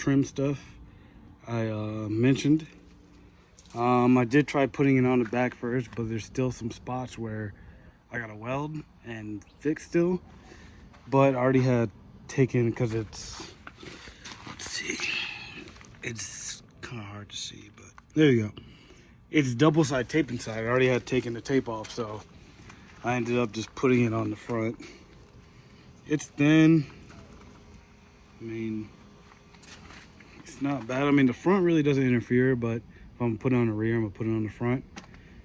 trim stuff I mentioned. I did try putting it on the back first, but there's still some spots where I gotta weld and fix still. But I already had taken, because it's, let's see, it's kind of hard to see, but there you go. It's double side tape inside. I already had taken the tape off, so I ended up just putting it on the front. It's thin. I mean, it's not bad. I mean, the front really doesn't interfere, but if I'm putting it on the rear, I'm gonna put it on the front.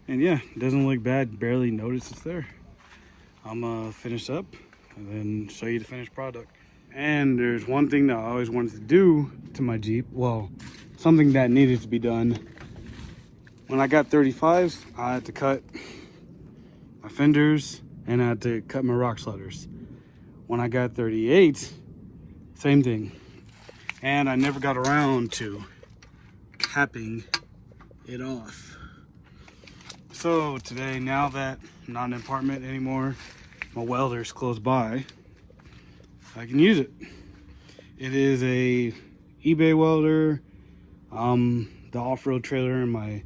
And yeah, it doesn't look bad. Barely notice it's there. I'm gonna finish up and then show you the finished product. And there's one thing that I always wanted to do to my Jeep. Well, something that needed to be done. When I got 35s, I had to cut my fenders and I had to cut my rock sliders. When I got 38s, same thing. And I never got around to capping it off. So today, now that I'm not in an apartment anymore, my welder's close by, I can use it. It is a eBay welder. The off-road trailer in my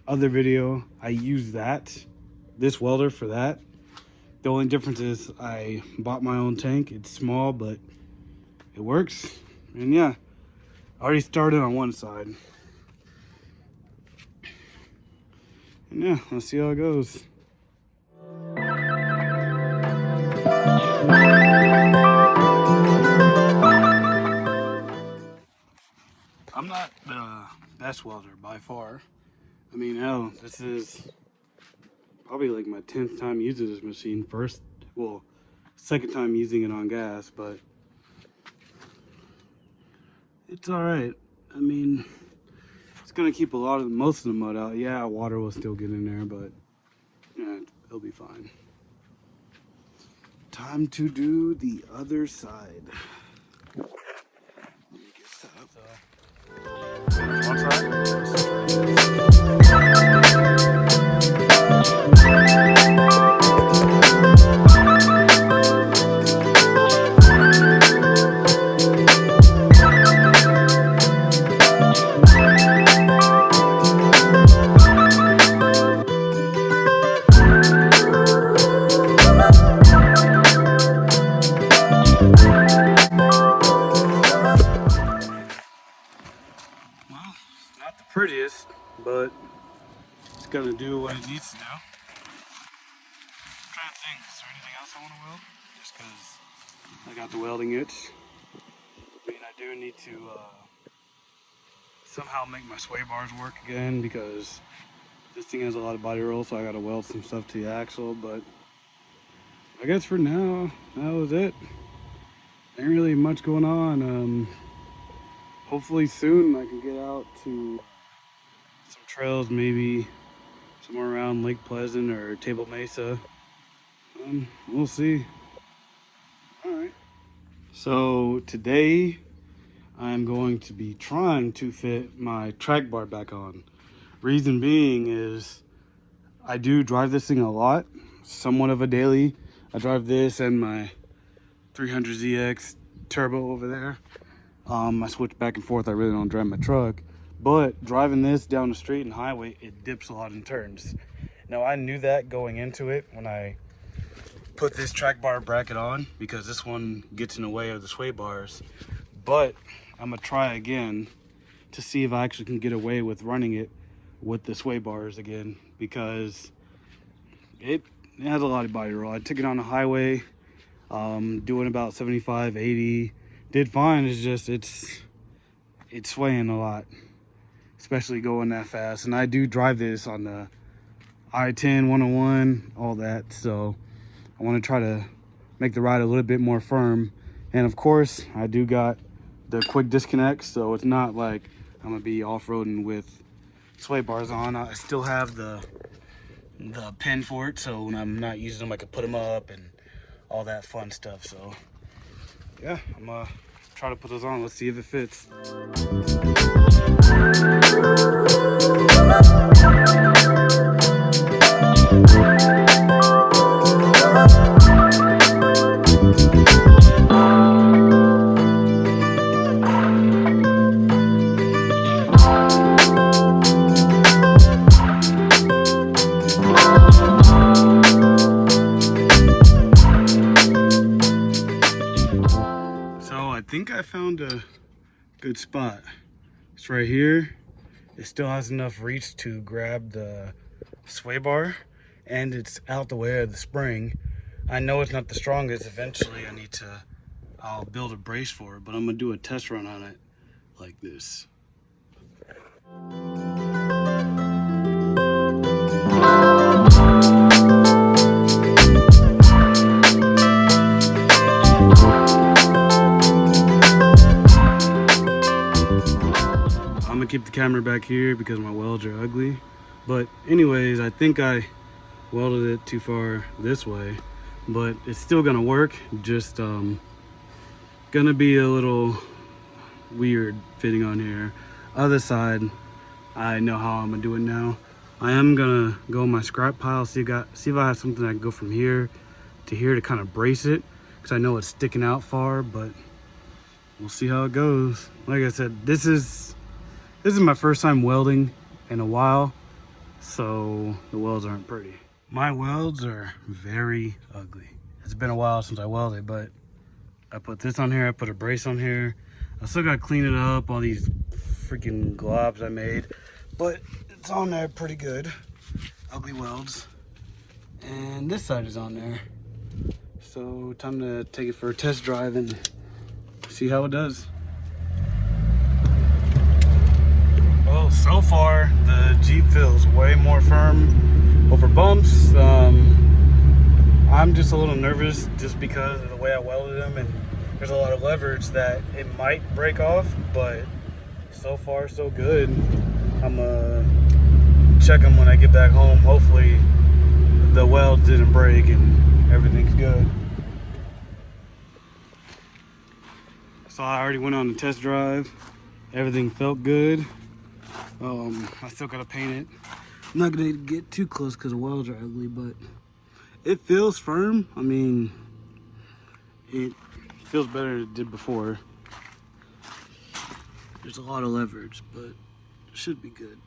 other video, I use this welder for that. The only difference is I bought my own tank. It's small, but it works. And yeah, I already started on one side. And yeah, let's see how it goes. I'm not the best welder by far. I mean, hell, this is probably like my 10th time using this machine. Second time using it on gas, but it's all right. I mean, it's gonna keep most of the mud out. Yeah, water will still get in there, but yeah, it'll be fine. Time to do the other side. Let me get set up though. One side. Prettiest, but it's gonna do what it needs to do. I'm trying to think, is there anything else I want to weld? Just because I got the welding itch. I mean, I do need to somehow make my sway bars work again, because this thing has a lot of body roll, so I gotta weld some stuff to the axle. But I guess for now, that was it. Ain't really much going on. Hopefully soon I can get out to some trails, maybe somewhere around Lake Pleasant or Table Mesa. We'll see. All right. So today I'm going to be trying to fit my track bar back on. Reason being is I do drive this thing a lot, somewhat of a daily. I drive this and my 300ZX turbo over there. I switch back and forth. I really don't drive my truck, but driving this down the street and highway, it dips a lot in turns. Now I knew that going into it when I put this track bar bracket on, because this one gets in the way of the sway bars. But I'm gonna try again to see if I actually can get away with running it with the sway bars again, because it has a lot of body roll. I took it on the highway, doing about 75, 80. Did fine. It's just it's swaying a lot, especially going that fast. And I do drive this on the I-10, 101, all that, so I want to try to make the ride a little bit more firm. And of course I do got the quick disconnect, so it's not like I'm gonna be off-roading with sway bars on. I still have the pin for it, so when I'm not using them I can put them up and all that fun stuff. So yeah, I'm gonna try to put those on. Let's see if it fits. good spot. It's right here. It still has enough reach to grab the sway bar, and it's out the way of the spring. I know it's not the strongest. Eventually I'll build a brace for it, but I'm gonna do a test run on it like this. I'm gonna keep the camera back here because my welds are ugly. But anyways, I think I welded it too far this way, but it's still gonna work. Just gonna be a little weird fitting on here. Other side, I know how I'm gonna do it now. I am gonna go in my scrap pile, see if I have something I can go from here to kind of brace it, because I know it's sticking out far, but we'll see how it goes. Like I said, this is my first time welding in a while, so the welds aren't pretty. My welds are very ugly. It's been a while since I welded, but I put this on here, I put a brace on here. I still gotta clean it up, all these freaking globs I made, but it's on there pretty good. Ugly welds. And this side is on there. So time to take it for a test drive and see how it does. Well, so far the Jeep feels way more firm over bumps. I'm just a little nervous just because of the way I welded them, and there's a lot of leverage that it might break off, but so far so good. I'm gonna check them when I get back home. Hopefully the weld didn't break and everything's good. So I already went on the test drive. Everything felt good. I still gotta paint it. I'm not gonna get too close because the welds are ugly, but it feels firm. I mean, it feels better than it did before. There's a lot of leverage, but it should be good.